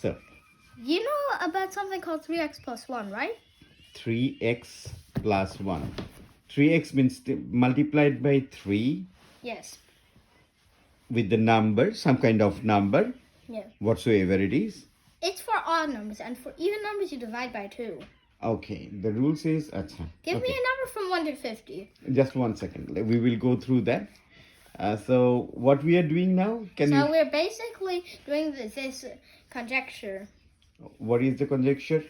So, You know about something called 3x plus 1, right? 3x plus 1. 3x means multiplied by 3 Yes. with the number, some kind of number, Yeah. whatsoever it is. It's for odd numbers, and for even numbers you divide by 2. Okay, the rule says, Give me okay, a number from 1 to 50. just 1 second. We will go through that. So, what we are doing now, We're basically doing this conjecture. what is the conjecture?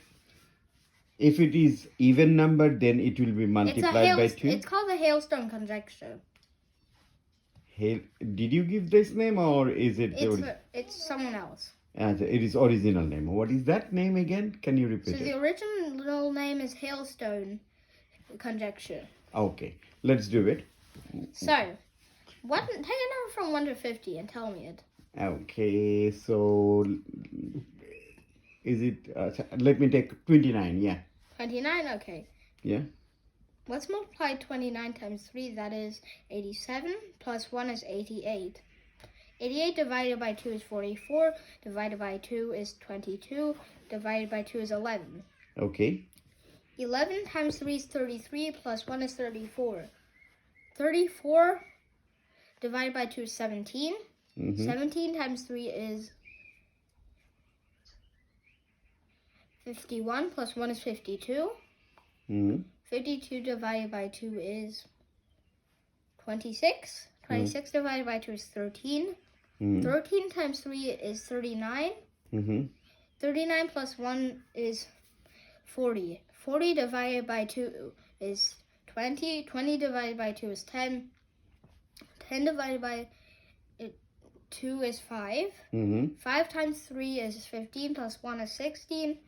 If it is even number, then it will be multiplied by 2. It's called the Hailstone conjecture. Did you give this name or is it? It's someone else. It is original name. What is that name again? Can you repeat So the original name is Hailstone conjecture. Okay, let's do it. So, take a number from 1 to 50 and tell me it. Okay, so is it? Let me take 29. Yeah. 29. Okay. Yeah. Let's multiply 29 times 3, that is 87, plus 1 is 88. 88 divided by 2 is 44, divided by 2 is 22, divided by 2 is 11. Okay. 11 times 3 is 33, plus 1 is 34. 34 divided by 2 is 17. 17 times 3 is 51, plus 1 is 52. 52 divided by 2 is 26. 26 divided by 2 is 13. 13 times 3 is 39. 39 plus 1 is 40. 40 divided by 2 is 20. 20 divided by 2 is 10. 10 divided by 2 is 5. 5 times 3 is 15, plus 1 is 16.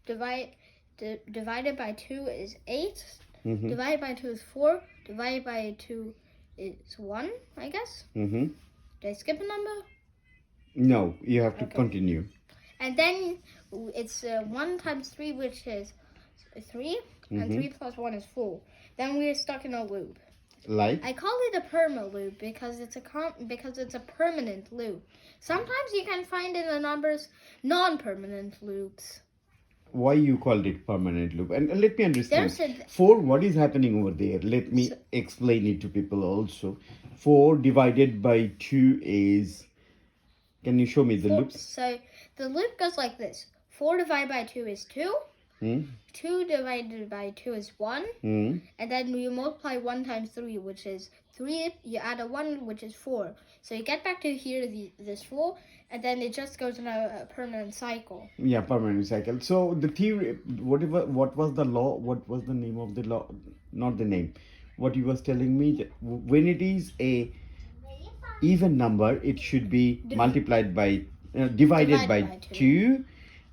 Divided by 2 is 8. Divided by 2 is 4. Divided by 2 is 1, I guess. Did I skip a number? No, you have to continue. And then it's 1 times 3, which is 3. And 3 plus 1 is 4. Then we're stuck in a loop. Like? I call it a perma loop because it's a permanent loop. Sometimes you can find in the numbers non-permanent loops. Why you called it permanent loop? And let me understand. 4, what is happening over there? Let me explain it to people also. 4 divided by 2 is... Can you show me the loops? So the loop goes like this. 4 divided by 2 is 2. 2 divided by 2 is 1. And then you multiply 1 times 3, which is 3. You add a 1, which is 4. So you get back to here, this 4, and then it just goes in a permanent cycle. Yeah, permanent cycle. So the theory, what was the law? What was the name of the law? Not the name. What you was telling me, that when it is a even number, it should be multiplied by, divided by 2.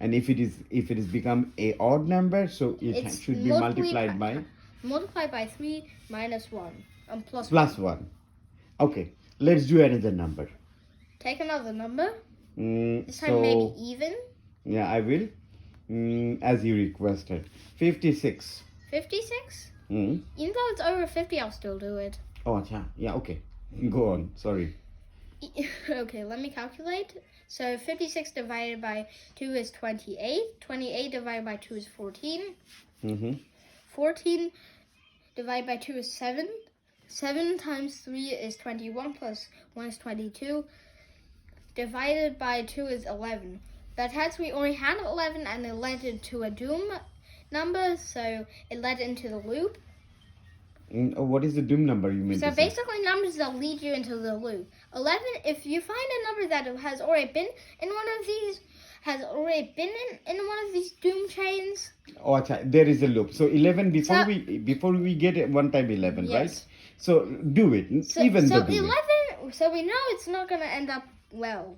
And if it is become a odd number, so it should be multiplied by 3 minus 1 and plus 1. Okay, let's do another number. Take another number. This time maybe even. Yeah, I will. As you requested. 56. 56? Even though it's over 50, I'll still do it. Oh, yeah, okay. Go on, sorry. Okay, let me calculate. So 56 divided by 2 is 28. 28 divided by 2 is 14. 14 divided by 2 is 7. 7 times 3 is 21, plus 1 is 22. Divided by 2 is 11. But as we only had 11 and it led into a doom number, so it led into the loop. What is the doom number you mean? So basically numbers that lead you into the loop. 11, if you find a number that has already been in one of these, in one of these doom chains. Oh, there is a loop. So 11 before we get 1 time 11, yes. Right? So do it. So 11. So we know it's not going to end up well.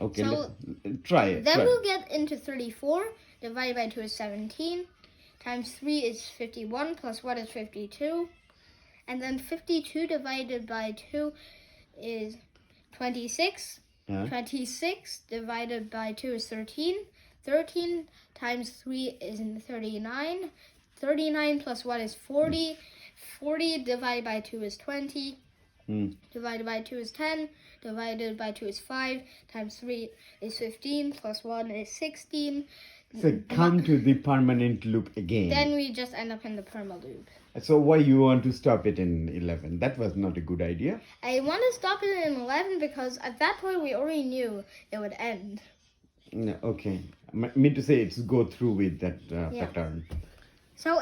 Okay, so try it. Then we'll get into 34. Divided by 2 is 17. Times 3 is 51. Plus 1 is 52. And then 52 divided by 2 is 26. 26 divided by 2 is 13. 13 times 3 is 39. 39 plus 1 is 40. 40 divided by 2 is 20. Divided by 2 is 10. Divided by 2 is 5. Times 3 is 15. Plus 1 is 16. So come to the permanent loop again. Then we just end up in the perma loop. So why you want to stop it in 11? That was not a good idea. I want to stop it in 11 because at that point we already knew it would end. No, okay. I mean to say it's go through with that Yeah. pattern. So